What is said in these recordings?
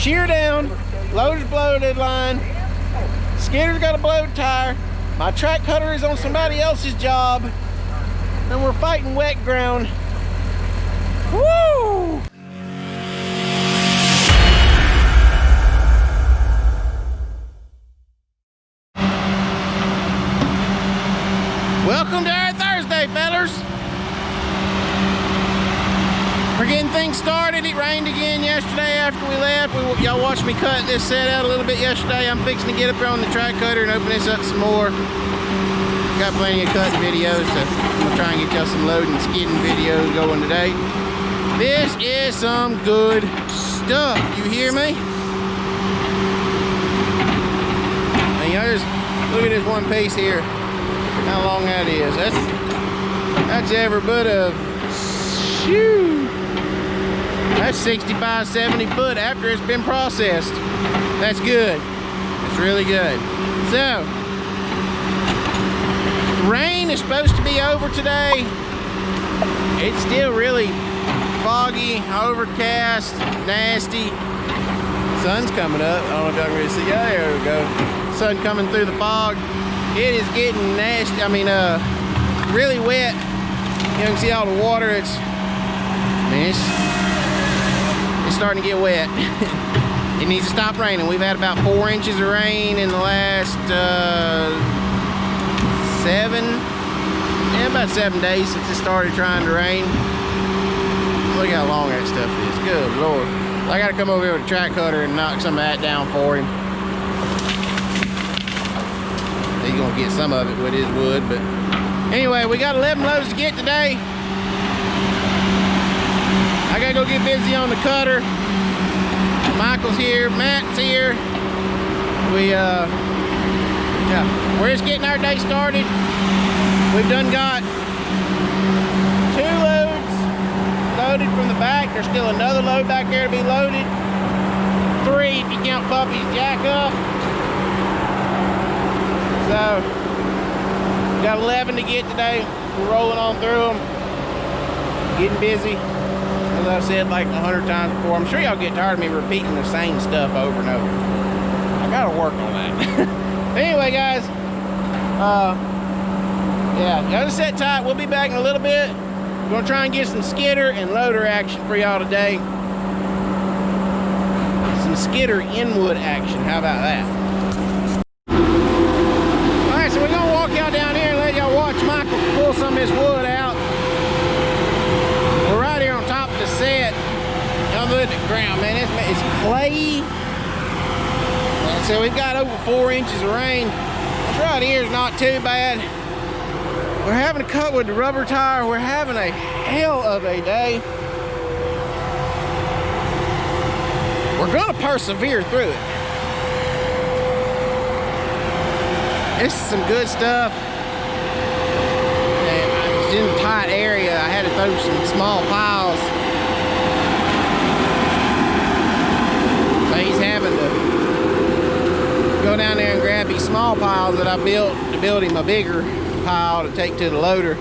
shear down, loader's bloated line, skidder's got a blowed tire, my track cutter is on somebody else's job, and we're fighting wet ground. Woo! Welcome to our Thursday, fellers. We're getting things started. It rained again yesterday after we left. Y'all watched me cut this set out a little bit yesterday. I'm fixing to get up there on the track cutter and open this up some more. Got plenty of cutting videos, so I'm gonna try and get y'all some loading and skidding videos going today. This is some good stuff. You hear me? And y'all just look at this one piece here. How long that is. That's every bit of, shoo. That's 65, 70 foot after it's been processed. That's good. It's really good. So, rain is supposed to be over today. It's still really foggy, overcast, nasty. Sun's coming up. I don't know if y'all can really see. Yeah, there we go. Sun coming through the fog. It is getting nasty. I mean, really wet. You can see all the water. It's starting to get wet. It needs to stop raining. We've had about 4 inches of rain in the last about 7 days since it started trying to rain. Look how long that stuff is. Good Lord. I gotta come over here with a track cutter and knock some of that down for him. He's gonna get some of it with his wood, but anyway, we got 11 loads to get today. I gotta go get busy on the cutter. Michael's here, Matt's here. Yeah, we're just getting our day started. We've done got 2 loads loaded from the back. There's still another load back there to be loaded. 3 if you count Puppy's jack up. So, got 11 to get today. We're rolling on through them. Getting busy. As I've said like 100 times before, I'm sure y'all get tired of me repeating the same stuff over and over. I gotta work on that. Anyway, guys, yeah, y'all just sit tight. We'll be back in a little bit. We're gonna try and get some skidder and loader action for y'all today. Some skidder inwood action. How about that? So we're gonna walk y'all down here and let y'all watch Michael pull some of this wood out. We're right here on top of the set. Y'all look at the ground, man. It's clay. And so we've got over 4 inches of rain. This right here is not too bad. We're having to cut with the rubber tire. We're having a hell of a day. We're gonna persevere through it. This is some good stuff. And I was in a tight area. I had to throw some small piles. So he's having to go down there and grab these small piles that I built to build him a bigger pile to take to the loader.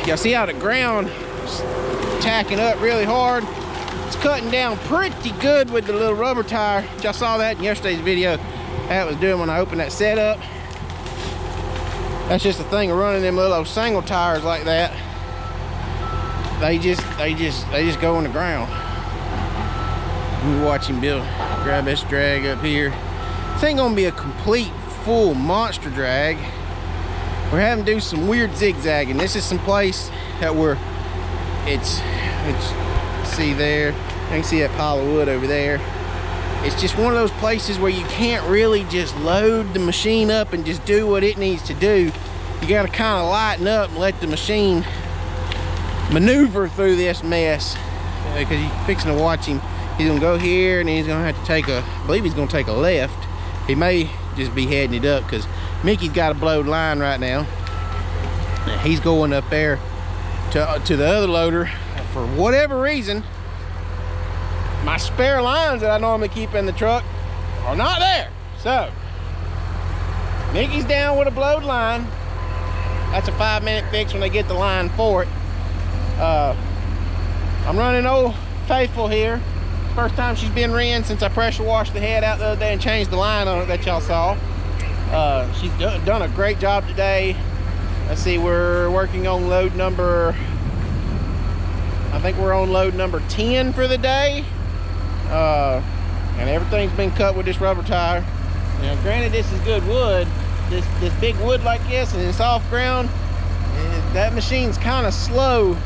Y'all see how the ground is tacking up really hard. It's cutting down pretty good with the little rubber tire. Y'all saw that in yesterday's video. That was doing when I opened that setup. That's just the thing of running them little single tires like that. They just go in the ground. We watch him grab this drag up here. This ain't gonna be a complete full monster drag. We're having to do some weird zigzagging. This is some place that it's see there. I can see that pile of wood over there. It's just one of those places where you can't really just load the machine up and just do what it needs to do. You gotta kind of lighten up and let the machine maneuver through this mess. Because you're fixing to watch him. He's gonna go here and he's gonna have to take I believe he's gonna take a left. He may just be heading it up because Mickey's got a blowed line right now. He's going up there to the other loader. For whatever reason, my spare lines that I normally keep in the truck are not there. So, Mickey's down with a blowed line. That's a 5-minute fix when they get the line for it. I'm running Old Faithful here. First time she's been ran since I pressure washed the head out the other day and changed the line on it that y'all saw. She's done a great job today. Let's see, we're working on load number, I think we're on load number 10 for the day. And everything's been cut with this rubber tire. Now, granted, this is good wood. This big wood like this and it's off ground, that machine's kind of slow.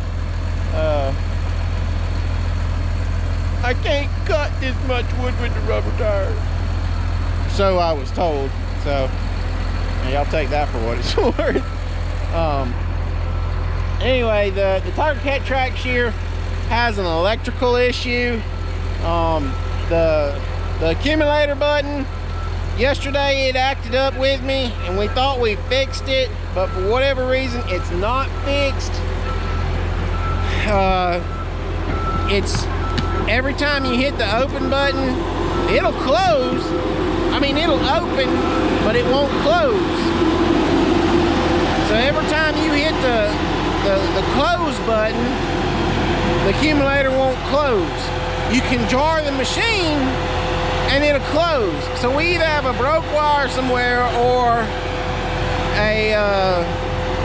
I can't cut this much wood with the rubber tires. So I was told. So y'all take that for what it's worth. Anyway, the tigercat track shear has an electrical issue. The accumulator button, yesterday it acted up with me and we thought we fixed it, but for whatever reason it's not fixed. It's every time you hit the open button, it'll close. I mean, it'll open, but it won't close. So every time you hit the close button, the accumulator won't close. You can jar the machine and it'll close. So we either have a broke wire somewhere or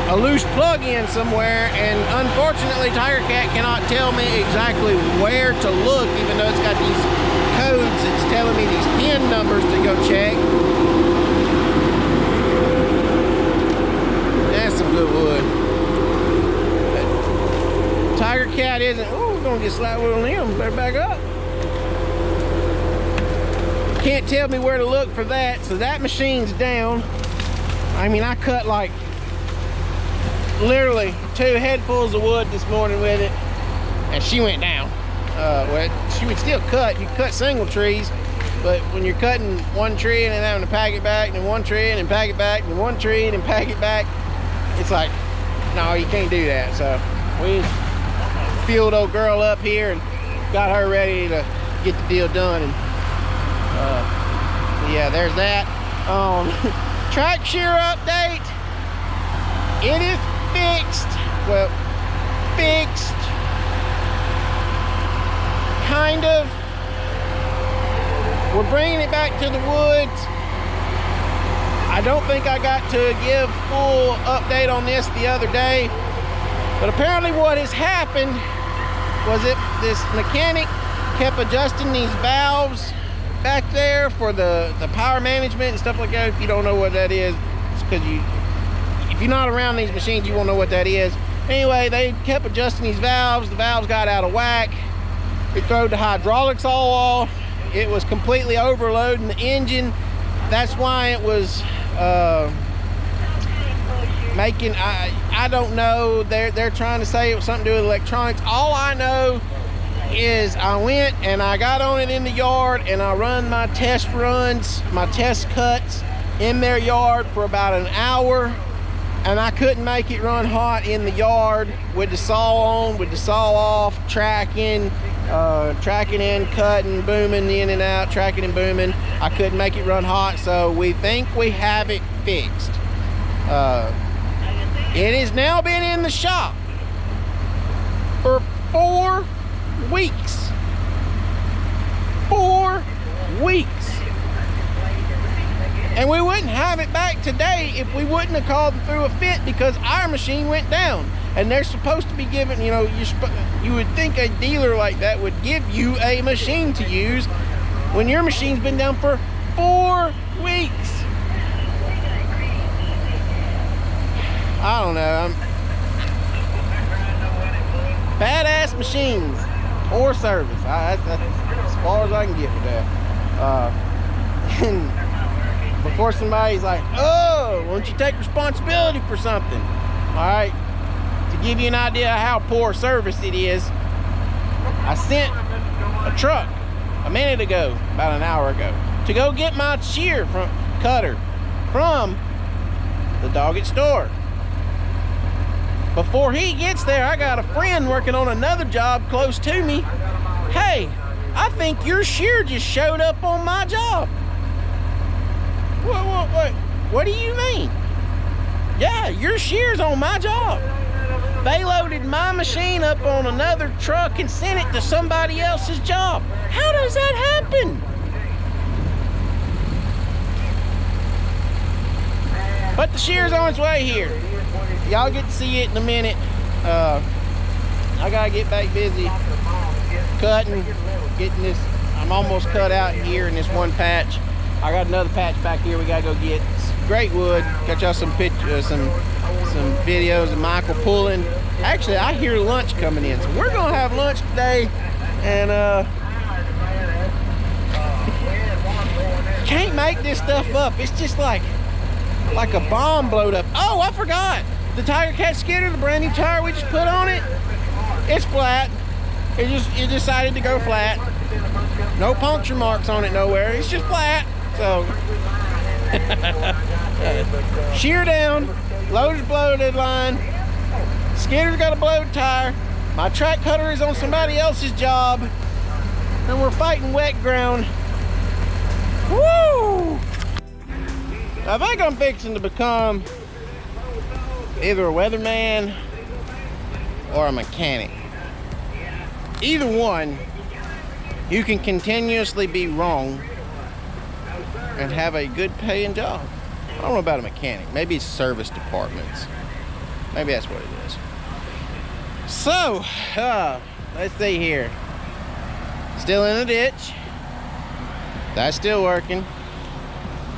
a loose plug-in somewhere, and unfortunately tigercat cannot tell me exactly where to look, even though it's got these codes. It's telling me these pin numbers to go check. That's some good wood. Tigercat isn't, oh, we're gonna get slapped with a limb. Better back up. Can't tell me where to look for that, so that machine's down. I mean, I cut like literally 2 headfuls of wood this morning with it, and she went down. Well, she would still cut. You cut single trees, but when you're cutting one tree and then having to pack it back, and then one tree and then pack it back, and then one tree and then pack it back, it's like, no, you can't do that. So we fueled old girl up here and got her ready to get the deal done. And so yeah, there's that. Track shear update. It is fixed. Well, fixed. Kind of. We're bringing it back to the woods. I don't think I got to give full update on this the other day, but apparently what has happened was this mechanic kept adjusting these valves back there for the power management and stuff like that. If you don't know what that is, it's because if you're not around these machines, you won't know what that is. Anyway, they kept adjusting these valves. The valves got out of whack. It threw the hydraulics all off. It was completely overloading the engine. That's why it was making, I don't know, they're trying to say it was something to do with electronics. All I know is I went and I got on it in the yard and I run my test runs, my test cuts in their yard for about an hour, and I couldn't make it run hot in the yard with the saw on, with the saw off, tracking in, cutting, booming in and out, tracking and booming. I couldn't make it run hot, so we think we have it fixed. It has now been in the shop for 4 weeks. 4 weeks. And we wouldn't have it back today if we wouldn't have called and threw a fit, because our machine went down. And they're supposed to be giving, you know, you would think a dealer like that would give you a machine to use when your machine's been down for 4 weeks. I don't know. Badass machines, poor service. That's as far as I can get with that. And before somebody's like, oh, why don't you take responsibility for something? All right, to give you an idea of how poor service it is, I sent a truck a minute ago, about an hour ago, to go get my shear cutter from the Doggett store. Before he gets there, I got a friend working on another job close to me. Hey, I think your shear just showed up on my job. What do you mean? Yeah, your shear's on my job. They loaded my machine up on another truck and sent it to somebody else's job. How does that happen? But the shear's on its way here. Y'all get to see it in a minute. I gotta get back busy cutting, getting this. I'm almost cut out here in this one patch. I got another patch back here we gotta go get. It's great wood. Got y'all some pictures, some videos of Michael pulling. Actually, I hear lunch coming in, so we're gonna have lunch today. And can't make this stuff up. It's just like a bomb blowed up. Oh, I forgot. The tigercat skidder, the brand new tire we just put on it, it's flat. It decided to go flat. No puncture marks on it nowhere. It's just flat. So shear down, loader's bloated line, skidder's got a blowed tire, my track cutter is on somebody else's job, and we're fighting wet ground. Woo! I think I'm fixing to become either a weatherman or a mechanic. Either one, you can continuously be wrong and have a good paying job. I don't know about a mechanic. Maybe it's service departments. Maybe that's what it is. So, let's see here. Still in the ditch. That's still working.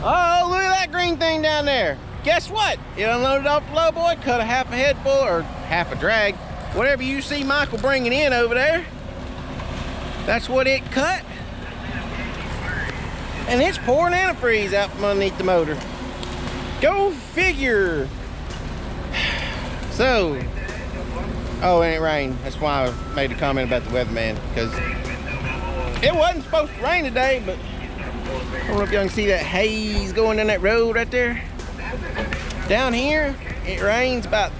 Oh, look at that green thing down there. Guess what? It unloaded off the low boy, cut a half a head full, or half a drag. Whatever you see Michael bringing in over there, that's what it cut. And it's pouring antifreeze out from underneath the motor. Go figure. So, oh, and it rained. That's why I made a comment about the weatherman, because it wasn't supposed to rain today, but I don't know if y'all can see that haze going down that road right there. Down here, it rains about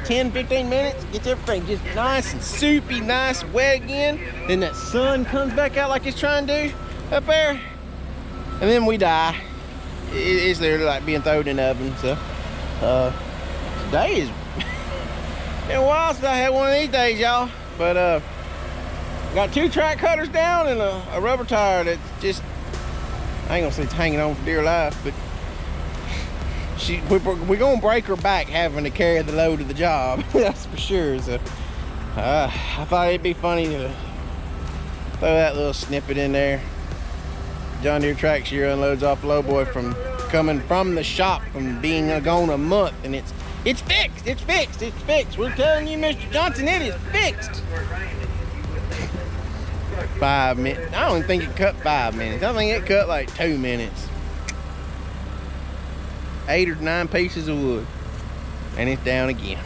10-15 minutes, gets everything just nice and soupy, nice, wet again. Then that sun comes back out like it's trying to do up there, and then we die. It's literally like being thrown in the oven. So today is been a while since I had one of these days, y'all. But got 2 track cutters down and a rubber tire that's just, I ain't gonna say it's hanging on for dear life, but we're gonna break her back having to carry the load of the job. That's for sure. So I thought it'd be funny to throw that little snippet in there. John Deere track shear unloads off low boy from coming from the shop, from being gone a month, and it's fixed. It's fixed. It's fixed. We're telling you, Mr. Johnson, it is fixed. 5 minutes. I don't think it cut 5 minutes. I think it cut like 2 minutes. 8 or 9 pieces of wood, and it's down again.